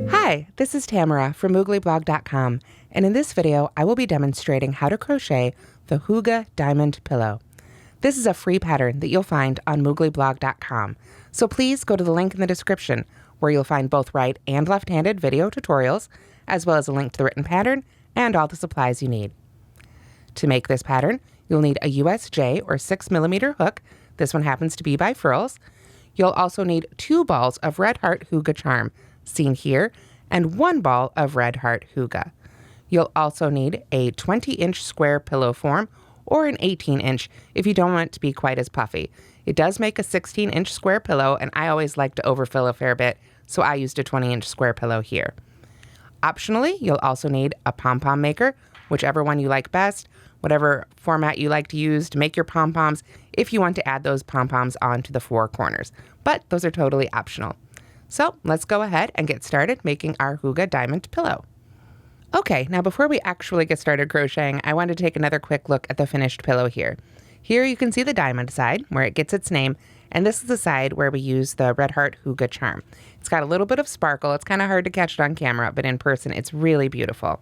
Hi, this is Tamara from mooglyblog.com, and in this video I will be demonstrating how to crochet the Hygge diamond pillow. This is a free pattern that you'll find on mooglyblog.com, so please go to the link in the description where you'll find both right and left-handed video tutorials, as well as a link to the written pattern and all the supplies you need. To make this pattern, you'll need a USJ or 6mm hook. This one happens to be by Furls. You'll also need 2 balls of Red Heart Hygge charm, seen here, and 1 ball of Red Heart Hygge. You'll also need a 20-inch square pillow form or an 18-inch if you don't want it to be quite as puffy. It does make a 16-inch square pillow, and I always like to overfill a fair bit, so I used a 20-inch square pillow here. Optionally, you'll also need a pom-pom maker, whichever one you like best, whatever format you like to use to make your pom-poms, if you want to add those pom-poms onto the 4 corners. But those are totally optional. So let's go ahead and get started making our Hygge diamond pillow. Okay, now before we actually get started crocheting, I want to take another quick look at the finished pillow here. Here you can see the diamond side, where it gets its name, and this is the side where we use the Red Heart Hygge charm. It's got a little bit of sparkle. It's kind of hard to catch it on camera, but in person it's really beautiful.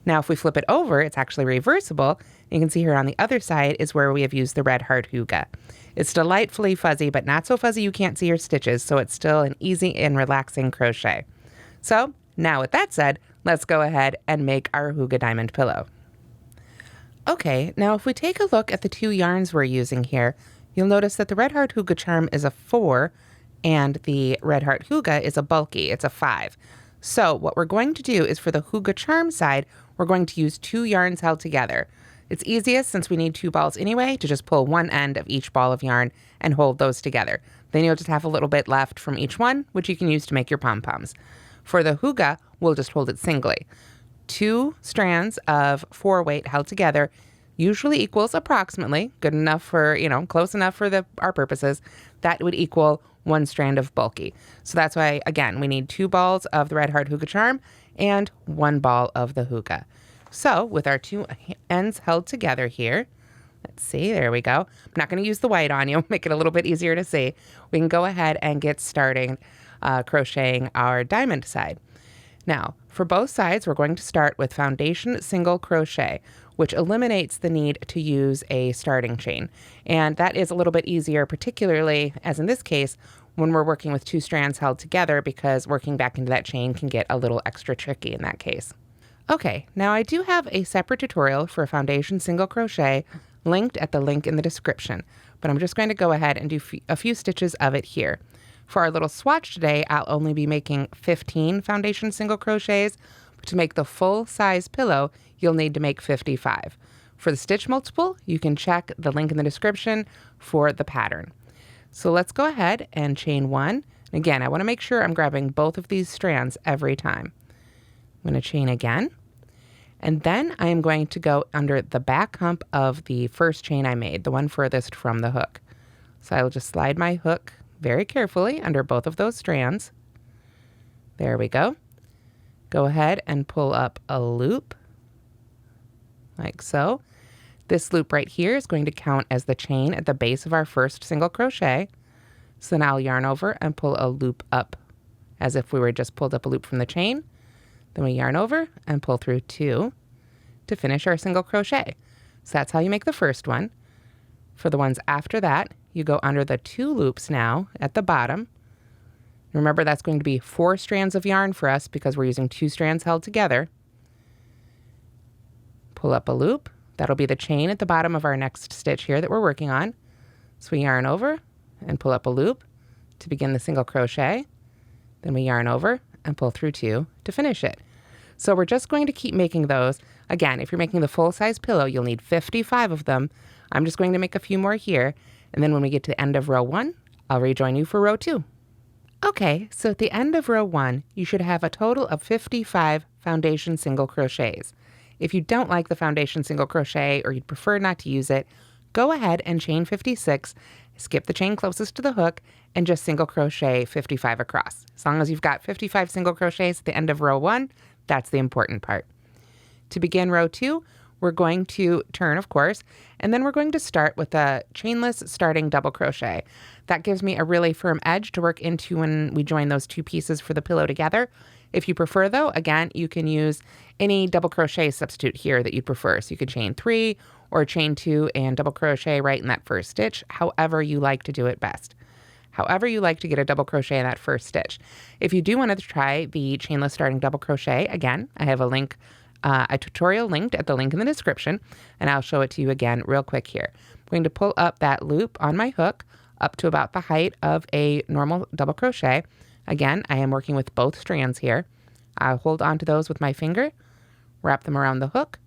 Now if we flip it over, it's actually reversible. You can see here on the other side is where we have used the Red Heart Hygge. It's delightfully fuzzy, but not so fuzzy you can't see your stitches, so it's still an easy and relaxing crochet. So now with that said, let's go ahead and make our Hygge diamond pillow. Okay, now if we take a look at the 2 yarns we're using here, you'll notice that the Red Heart Hygge charm is a 4 and the Red Heart Hygge is a bulky, it's a 5. So what we're going to do is for the Hygge charm side, we're going to use 2 yarns held together. It's easiest, since we need 2 balls anyway, to just pull one end of each ball of yarn and hold those together. Then you'll just have a little bit left from each one, which you can use to make your pom-poms. For the Hygge, we'll just hold it singly. 2 strands of 4 weight held together usually equals approximately, good enough for, close enough for our purposes, that would equal 1 strand of bulky. So that's why, again, we need 2 balls of the Red Heart Hygge charm and 1 ball of the Hygge. So with our 2 ends held together here, let's see, there we go. I'm not going to use the white on you, make it a little bit easier to see. We can go ahead and get starting crocheting our diamond side. Now, for both sides, we're going to start with foundation single crochet, which eliminates the need to use a starting chain. And that is a little bit easier, particularly, as in this case, when we're working with 2 strands held together, because working back into that chain can get a little extra tricky in that case. Okay, now I do have a separate tutorial for foundation single crochet linked at the link in the description, but I'm just going to go ahead and do a few stitches of it here. For our little swatch today, I'll only be making 15 foundation single crochets, but to make the full size pillow, you'll need to make 55. For the stitch multiple, you can check the link in the description for the pattern. So let's go ahead and chain 1. Again, I want to make sure I'm grabbing both of these strands every time. I'm going to chain again, and then I am going to go under the back hump of the first chain I made, the one furthest from the hook. So I will just slide my hook very carefully under both of those strands. There we go. Go ahead and pull up a loop, like so. This loop right here is going to count as the chain at the base of our first single crochet. So now I'll yarn over and pull a loop up as if we were just pulled up a loop from the chain. Then we yarn over and pull through 2 to finish our single crochet. So that's how you make the first one. For the ones after that, you go under the 2 loops now at the bottom. Remember, that's going to be 4 strands of yarn for us because we're using 2 strands held together. Pull up a loop. That'll be the chain at the bottom of our next stitch here that we're working on. So we yarn over and pull up a loop to begin the single crochet. Then we yarn over and pull through 2 to finish it. So we're just going to keep making those. Again, if you're making the full-size pillow, you'll need 55 of them. I'm just going to make a few more here, and then when we get to the end of row 1, I'll rejoin you for row 2. Okay, so at the end of row 1, you should have a total of 55 foundation single crochets. If you don't like the foundation single crochet or you'd prefer not to use it, go ahead and chain 56, skip the chain closest to the hook, and just single crochet 55 across. As long as you've got 55 single crochets at the end of row 1, that's the important part. To begin row 2, we're going to turn, of course, and then we're going to start with a chainless starting double crochet. That gives me a really firm edge to work into when we join those two pieces for the pillow together. If you prefer, though, again, you can use any double crochet substitute here that you prefer. So you could chain 3 or chain 2 and double crochet right in that first stitch, however you like to do it best. However you like to get a double crochet in that first stitch. If you do want to try the chainless starting double crochet, again, I have a tutorial linked at the link in the description, and I'll show it to you again real quick here. I'm going to pull up that loop on my hook up to about the height of a normal double crochet. Again, I am working with both strands here. I'll hold on to those with my finger, wrap them around the hook,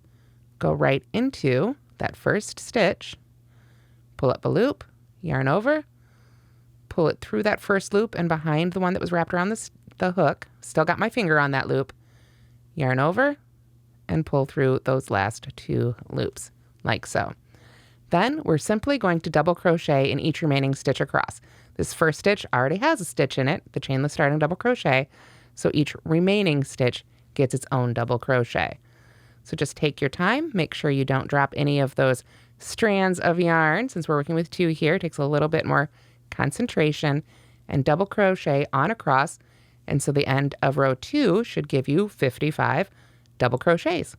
go right into that first stitch, pull up a loop, yarn over, pull it through that first loop and behind the one that was wrapped around the hook. Still got my finger on that loop. Yarn over and pull through those last 2 loops, like so. Then we're simply going to double crochet in each remaining stitch across. This first stitch already has a stitch in it, the chainless starting double crochet, so each remaining stitch gets its own double crochet. So just take your time, make sure you don't drop any of those strands of yarn. Since we're working with 2 here, it takes a little bit more concentration, and double crochet on across, and so the end of row 2 should give you 55 double crochets.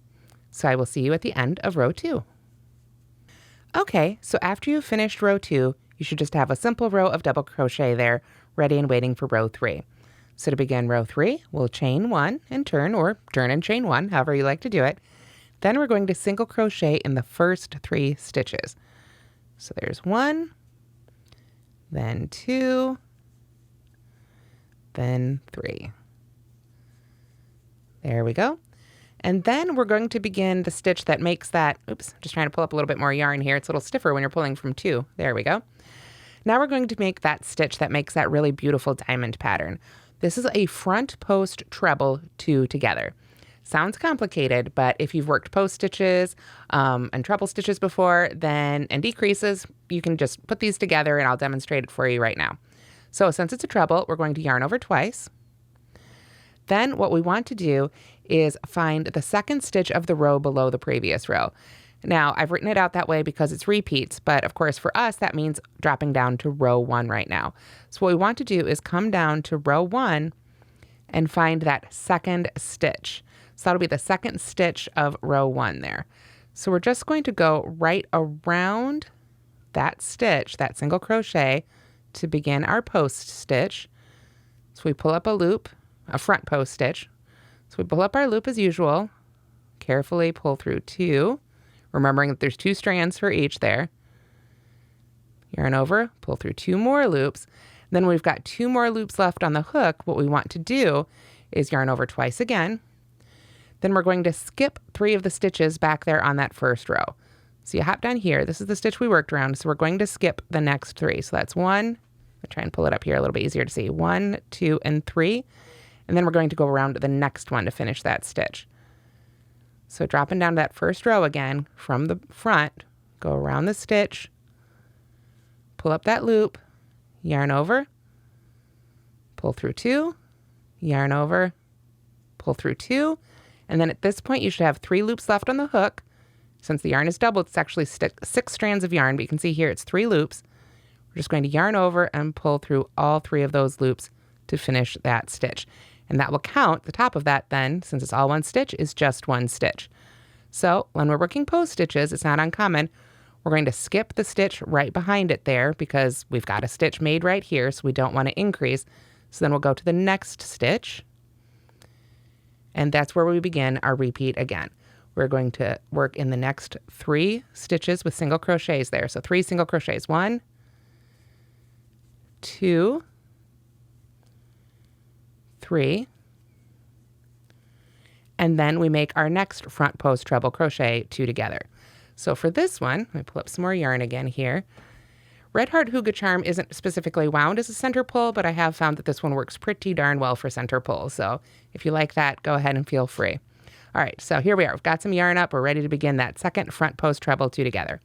So I will see you at the end of row 2. Okay, so after you've finished row 2, you should just have a simple row of double crochet there, ready and waiting for row 3. So to begin row 3, we'll chain 1 and turn, or turn and chain 1, however you like to do it. Then we're going to single crochet in the first 3 stitches. So there's 1, then 2, then 3. There we go. And then we're going to begin the stitch that makes that, oops, just trying to pull up a little bit more yarn here. It's a little stiffer when you're pulling from 2. There we go. Now we're going to make that stitch that makes that really beautiful diamond pattern. This is a front post treble 2 together. Sounds complicated, but if you've worked post stitches and treble stitches before, and decreases, you can just put these together and I'll demonstrate it for you right now. So since it's a treble, we're going to yarn over twice. Then what we want to do is find the second stitch of the row below the previous row. Now, I've written it out that way because it's repeats, but of course for us that means dropping down to row 1 right now. So what we want to do is come down to row 1 and find that second stitch. So that'll be the second stitch of row 1 there. So we're just going to go right around that stitch, that single crochet, to begin our post stitch. So we pull up a loop, a front post stitch. So we pull up our loop as usual, carefully pull through 2, remembering that there's 2 strands for each there. Yarn over, pull through 2 more loops. Then we've got 2 more loops left on the hook. What we want to do is yarn over twice again. Then we're going to skip 3 of the stitches back there on that first row. So you hop down here. This is the stitch we worked around. So we're going to skip the next 3. So that's 1. I'll try and pull it up here a little bit easier to see. 1, 2, and 3. And then we're going to go around to the next one to finish that stitch. So dropping down to that first row again from the front, go around the stitch, pull up that loop, yarn over, pull through 2, yarn over, pull through 2, and then at this point you should have 3 loops left on the hook. Since the yarn is doubled, it's actually 6 strands of yarn, but you can see here it's 3 loops. We're just going to yarn over and pull through all 3 of those loops to finish that stitch. And that will count, the top of that then, since it's all 1 stitch, is just 1 stitch. So when we're working post stitches, it's not uncommon. We're going to skip the stitch right behind it there because we've got a stitch made right here, so we don't want to increase. So then we'll go to the next stitch, and that's where we begin our repeat again. We're going to work in the next 3 stitches with single crochets there. So 3 single crochets. 1, 2, 3, and then we make our next front post treble crochet 2 together. So for this one, let me pull up some more yarn again here. Red Heart Hygge charm isn't specifically wound as a center pull, but I have found that this one works pretty darn well for center pull. So if you like that, go ahead and feel free. All right, so here we are. We've got some yarn up. We're ready to begin that second front post treble 2 together.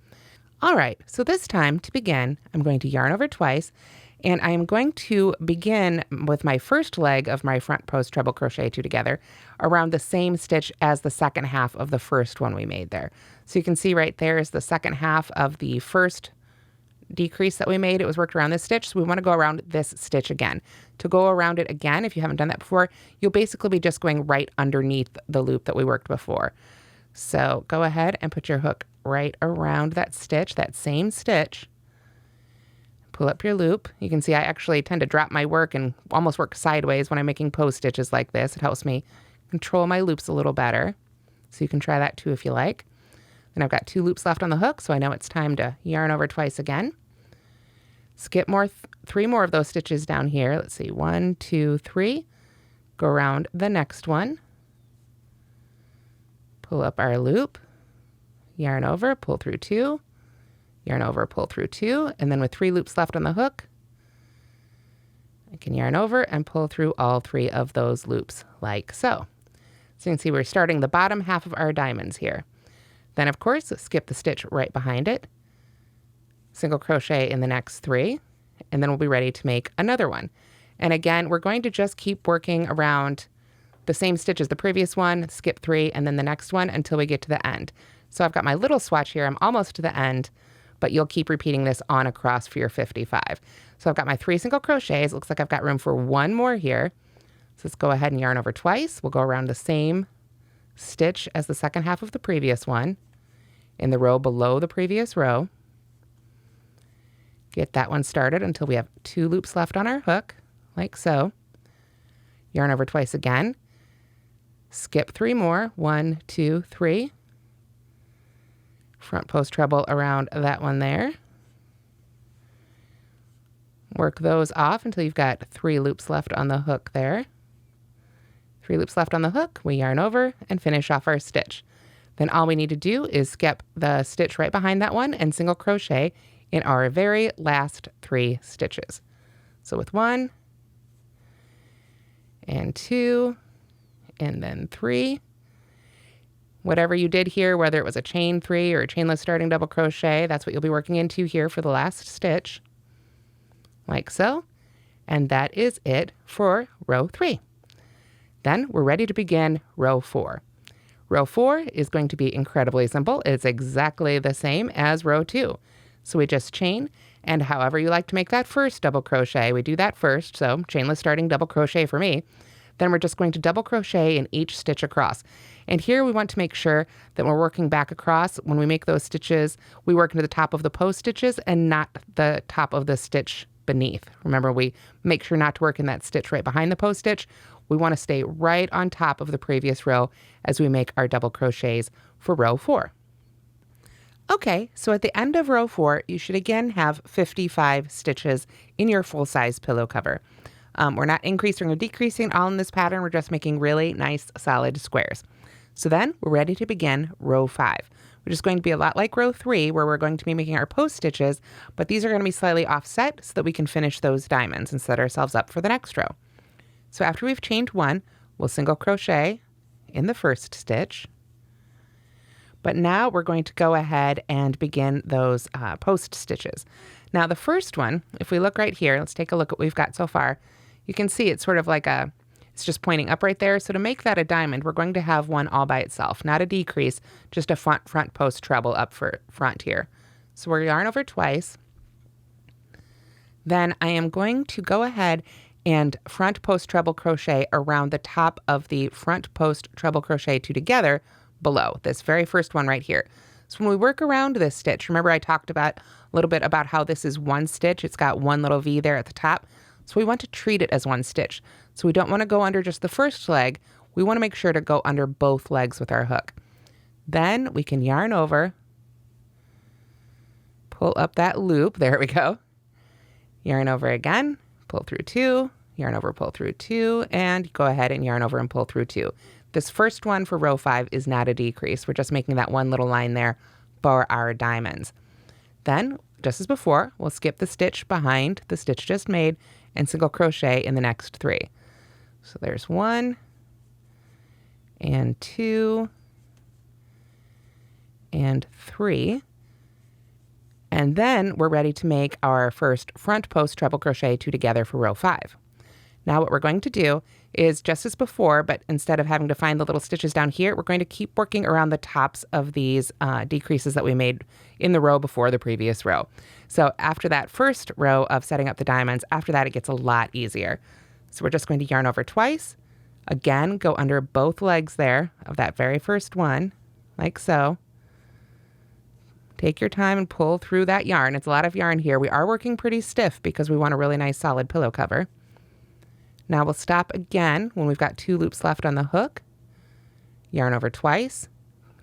All right, so this time to begin, I'm going to yarn over twice, And I am going to begin with my first leg of my front post treble crochet 2 together around the same stitch as the second half of the first one we made there. So you can see right there is the second half of the first decrease that we made. It was worked around this stitch, so we want to go around this stitch again. To go around it again, if you haven't done that before, you'll basically be just going right underneath the loop that we worked before. So go ahead and put your hook right around that stitch, that same stitch. Pull up your loop. You can see I actually tend to drop my work and almost work sideways when I'm making post stitches like this. It helps me control my loops a little better. So you can try that too if you like. Then I've got 2 loops left on the hook, so I know it's time to yarn over twice again. Skip 3 more of those stitches down here. Let's see, 1, 2, 3. Go around the next one. Pull up our loop, yarn over, pull through 2, yarn over, pull through 2, and then with 3 loops left on the hook, I can yarn over and pull through all 3 of those loops like so. So you can see we're starting the bottom half of our diamonds here. Then of course, skip the stitch right behind it, single crochet in the next 3, and then we'll be ready to make another one. And again, we're going to just keep working around the same stitch as the previous one, skip 3, and then the next one until we get to the end. So I've got my little swatch here. I'm almost to the end, but you'll keep repeating this on across for your 55. So I've got my 3 single crochets. Looks like I've got room for 1 more here. So let's go ahead and yarn over twice. We'll go around the same stitch as the second half of the previous one in the row below the previous row. Get that one started until we have 2 loops left on our hook, like so. Yarn over twice again. Skip 3 more, 1, 2, 3. Front post treble around that one there. Work those off until you've got 3 loops left on the hook there. 3 loops left on the hook, we yarn over and finish off our stitch. Then all we need to do is skip the stitch right behind that one and single crochet in our very last 3 stitches. So with 1 and 2 and then 3. Whatever you did here, whether it was a chain 3 or a chainless starting double crochet, that's what you'll be working into here for the last stitch, like so. And that is it for row 3. Then we're ready to begin row 4. Row 4 is going to be incredibly simple. It's exactly the same as row 2. So we just chain, and however you like to make that first double crochet, we do that first. So chainless starting double crochet for me. Then we're just going to double crochet in each stitch across. And here we want to make sure that we're working back across. When we make those stitches, we work into the top of the post stitches and not the top of the stitch beneath. Remember, we make sure not to work in that stitch right behind the post stitch. We want to stay right on top of the previous row as we make our double crochets for row 4. Okay, so at the end of row 4, you should again have 55 stitches in your full-size pillow cover. We're not increasing or decreasing all in this pattern. We're just making really nice, solid squares. So then we're ready to begin row 5, which is going to be a lot like row 3, where we're going to be making our post stitches, but these are going to be slightly offset so that we can finish those diamonds and set ourselves up for the next row. So after we've chained 1, we'll single crochet in the first stitch. But now we're going to go ahead and begin those post stitches. Now the first one, if we look right here, let's take a look at what we've got so far. You can see it's sort of like it's just pointing up right there. So to make that a diamond, we're going to have one all by itself, not a decrease, just a front post treble up for front here. So we're yarn over twice. Then I am going to go ahead and front post treble crochet around the top of the front post treble crochet 2 together below this very first one right here. So when we work around this stitch, remember I talked about a little bit about how this is one stitch. It's got one little V there at the top. So we want to treat it as one stitch. So we don't want to go under just the first leg. We want to make sure to go under both legs with our hook. Then we can yarn over, pull up that loop. There we go. Yarn over again, pull through 2, yarn over, pull through 2, and go ahead and yarn over and pull through 2. This first one for row 5 is not a decrease. We're just making that one little line there for our diamonds. Then, just as before, we'll skip the stitch behind the stitch just made and single crochet in the next 3. So there's 1 and 2 and 3. And then we're ready to make our first front post treble crochet 2 together for row 5. Now what we're going to do is just as before, but instead of having to find the little stitches down here, we're going to keep working around the tops of these decreases that we made in the row before the previous row. So after that first row of setting up the diamonds, after that it gets a lot easier. So we're just going to yarn over twice. Again, go under both legs there of that very first one, like so. Take your time and pull through that yarn. It's a lot of yarn here. We are working pretty stiff because we want a really nice solid pillow cover. Now we'll stop again when we've got 2 loops left on the hook. Yarn over twice.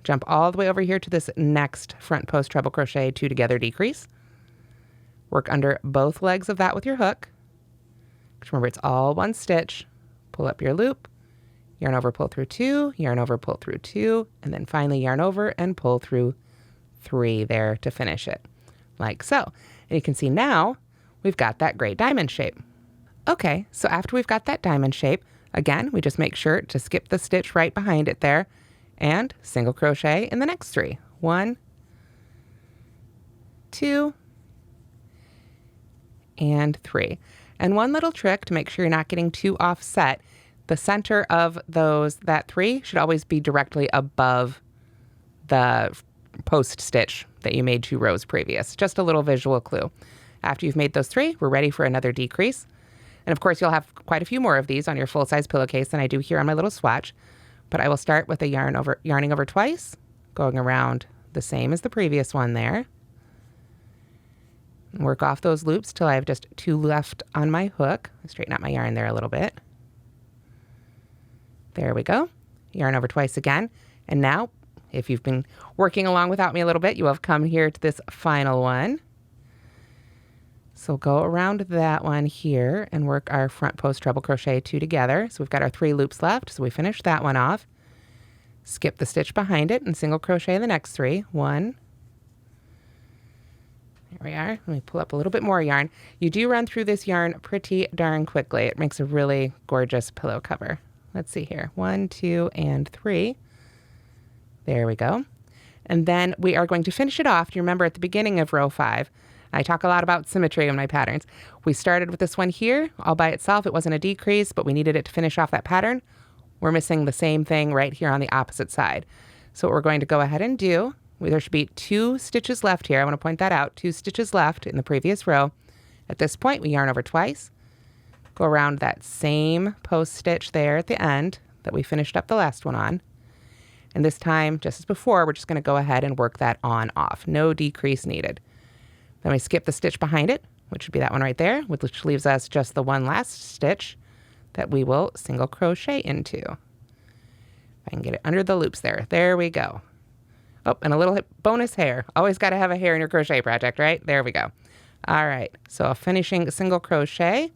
Jump all the way over here to this next front post treble crochet 2 together decrease. Work under both legs of that with your hook. Just remember, it's all one stitch. Pull up your loop, yarn over, pull through 2, yarn over, pull through 2, and then finally yarn over and pull through 3 there to finish it, like so. And you can see now we've got that great diamond shape. Okay, so after we've got that diamond shape, again, we just make sure to skip the stitch right behind it there and single crochet in the next 3. 1, 2, and 3. And one little trick to make sure you're not getting too offset, the center of that 3 should always be directly above the post stitch that you made 2 rows previous. Just a little visual clue. After you've made those 3, we're ready for another decrease. And of course, you'll have quite a few more of these on your full-size pillowcase than I do here on my little swatch. But I will start with a yarning over twice, going around the same as the previous one there. Work off those loops till I have just 2 left on my hook. Straighten out my yarn there a little bit. There we go. Yarn over twice again. And now, if you've been working along without me a little bit, you have come here to this final one. So go around that one here and work our front post treble crochet 2 together. So we've got our 3 loops left. So we finished that one off. Skip the stitch behind it and single crochet the next 3. 1. There we are. Let me pull up a little bit more yarn. You do run through this yarn pretty darn quickly. It makes a really gorgeous pillow cover. Let's see here. 1, 2, and 3. There we go. And then we are going to finish it off. Do you remember at the beginning of row 5, I talk a lot about symmetry in my patterns. We started with this one here all by itself. It wasn't a decrease, but we needed it to finish off that pattern. We're missing the same thing right here on the opposite side. So what we're going to go ahead and do, there should be 2 stitches left here. I want to point that out. 2 stitches left in the previous row. At this point, we yarn over twice, go around that same post stitch there at the end that we finished up the last one on. And this time, just as before, we're just going to go ahead and work that on off. No decrease needed. Then we skip the stitch behind it, which would be that one right there, which leaves us just the one last stitch that we will single crochet into. If I can get it under the loops there. There we go. Oh, and a little bonus hair. Always got to have a hair in your crochet project, right? There we go. All right, so a finishing single crochet.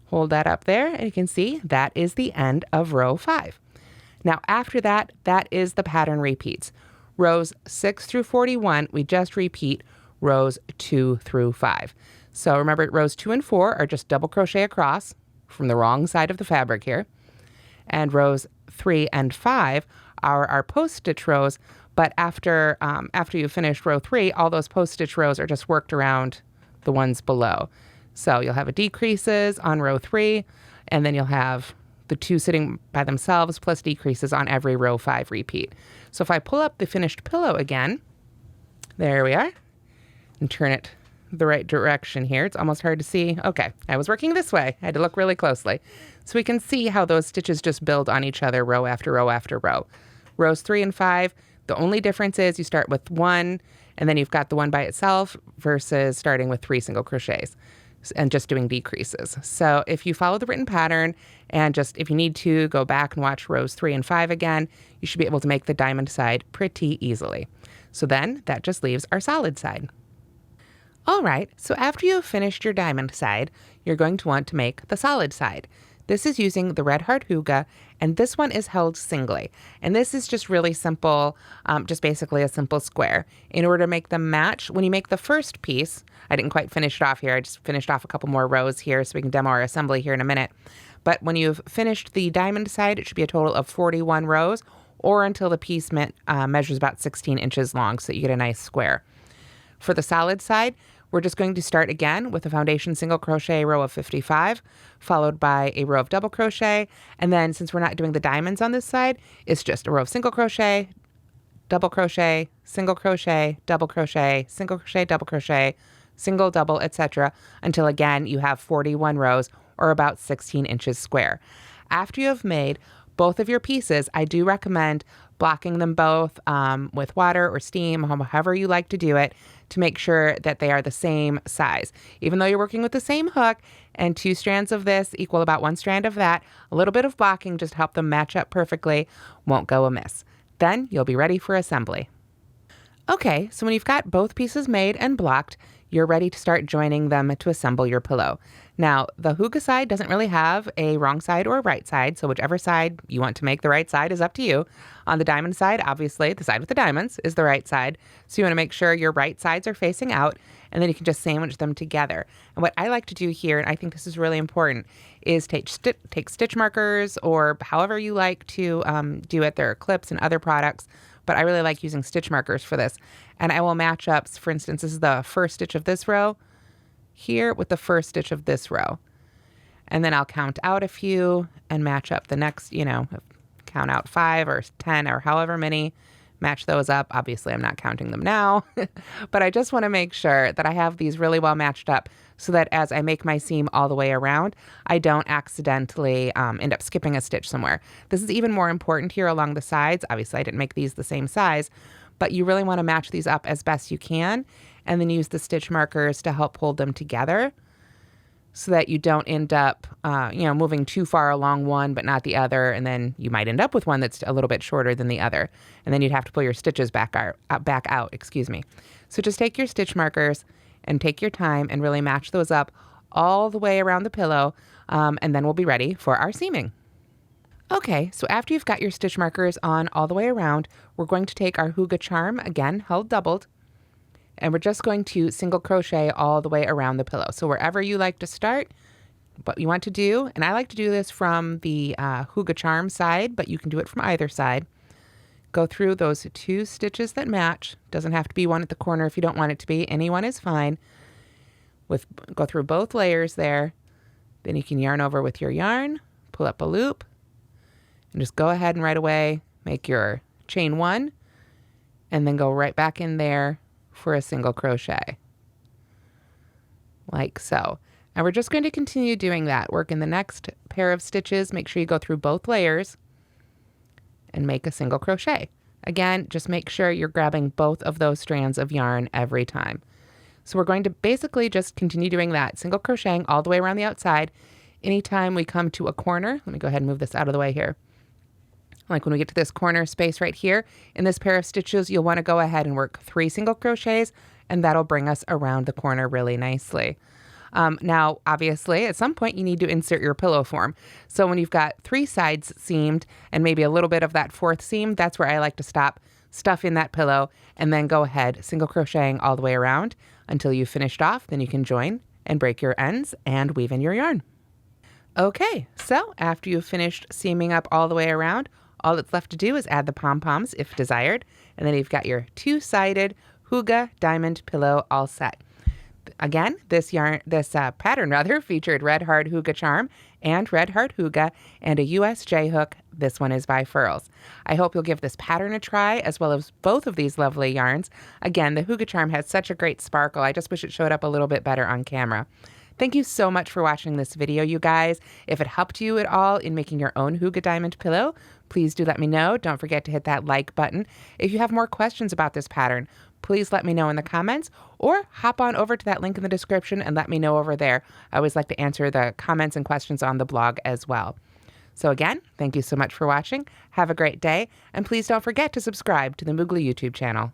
Hold that up there, and you can see that is the end of row 5. Now after that, that is the pattern repeats. Rows 6 through 41, we just repeat rows 2 through 5. So remember, rows 2 and 4 are just double crochet across from the wrong side of the fabric here. And rows 3 and 5 are our post stitch rows, but after you've finished row 3, all those post stitch rows are just worked around the ones below. So you'll have a decreases on row 3, and then you'll have the 2 sitting by themselves plus decreases on every row 5 repeat. So if I pull up the finished pillow again, there we are, and turn it the right direction here. It's almost hard to see. Okay, I was working this way. I had to look really closely. So we can see how those stitches just build on each other row after row after row. Rows 3 and 5, the only difference is you start with 1, and then you've got the one by itself versus starting with 3 single crochets and just doing decreases. So if you follow the written pattern and just, if you need to, go back and watch rows 3 and 5 again, you should be able to make the diamond side pretty easily. So then that just leaves our solid side. All right, so after you've finished your diamond side, you're going to want to make the solid side. This is using the Red Heart Hygge, and this one is held singly. And this is just really simple, just basically a simple square. In order to make them match, when you make the first piece, I didn't quite finish it off here, I just finished off a couple more rows here so we can demo our assembly here in a minute. But when you've finished the diamond side, it should be a total of 41 rows, or until the piece measures about 16 inches long, so that you get a nice square. For the solid side, we're just going to start again with a foundation single crochet row of 55, followed by a row of double crochet. And then since we're not doing the diamonds on this side, it's just a row of single crochet, double crochet, single crochet, double crochet, single crochet, double crochet, single, double, etc. until again you have 41 rows or about 16 inches square. After you have made both of your pieces, I do recommend blocking them both with water or steam, however you like to do it, to make sure that they are the same size. Even though you're working with the same hook and 2 strands of this equal about 1 strand of that, a little bit of blocking just to help them match up perfectly won't go amiss. Then you'll be ready for assembly. Okay, so when you've got both pieces made and blocked, you're ready to start joining them to assemble your pillow. Now, the hygge side doesn't really have a wrong side or a right side, so whichever side you want to make the right side is up to you. On the diamond side, obviously, the side with the diamonds is the right side, so you want to make sure your right sides are facing out, and then you can just sandwich them together. And what I like to do here, and I think this is really important, is take stitch markers, or however you like to do it. There are clips and other products, but I really like using stitch markers for this. And I will match up, for instance, this is the first stitch of this row here with the first stitch of this row. And then I'll count out a few and match up the next, count out 5 or 10 or however many, match those up. Obviously, I'm not counting them now, but I just want to make sure that I have these really well matched up so that as I make my seam all the way around, I don't accidentally end up skipping a stitch somewhere. This is even more important here along the sides. Obviously, I didn't make these the same size, but you really want to match these up as best you can and then use the stitch markers to help hold them together so that you don't end up, moving too far along one but not the other, and then you might end up with one that's a little bit shorter than the other, and then you'd have to pull your stitches back out. So just take your stitch markers and take your time and really match those up all the way around the pillow, and then we'll be ready for our seaming. Okay, so after you've got your stitch markers on all the way around, we're going to take our hygge charm, again held doubled, and we're just going to single crochet all the way around the pillow. So wherever you like to start, what you want to do, and I like to do this from the hygge charm side, but you can do it from either side. Go through those 2 stitches that match. Doesn't have to be one at the corner if you don't want it to be. Any one is fine. Go through both layers there. Then you can yarn over with your yarn, pull up a loop, and just go ahead and right away make your chain 1, and then go right back in there for a single crochet, like so. And we're just going to continue doing that. Work in the next pair of stitches. Make sure you go through both layers and make a single crochet. Again, just make sure you're grabbing both of those strands of yarn every time. So we're going to basically just continue doing that, single crocheting all the way around the outside. Anytime we come to a corner, let me go ahead and move this out of the way here. Like when we get to this corner space right here, in this pair of stitches, you'll want to go ahead and work 3 single crochets, and that'll bring us around the corner really nicely. Now, obviously, at some point you need to insert your pillow form. So when you've got 3 sides seamed and maybe a little bit of that 4th seam, that's where I like to stop, stuff in that pillow, and then go ahead, single crocheting all the way around until you've finished off. Then you can join and break your ends and weave in your yarn. Okay, so after you've finished seaming up all the way around, all that's left to do is add the pom-poms if desired, and then you've got your 2-sided hygge diamond pillow all set. Again, this pattern featured red heart hygge charm and red heart hygge and a USJ hook. This one is by Furls. I hope you'll give this pattern a try as well as both of these lovely yarns. Again, the hygge charm has such a great sparkle. I just wish it showed up a little bit better on camera. Thank you so much for watching this video, you guys. If it helped you at all in making your own hygge diamond pillow, please do let me know. Don't forget to hit that like button. If you have more questions about this pattern, please let me know in the comments or hop on over to that link in the description and let me know over there. I always like to answer the comments and questions on the blog as well. So again, thank you so much for watching. Have a great day, and please don't forget to subscribe to the Moogly YouTube channel.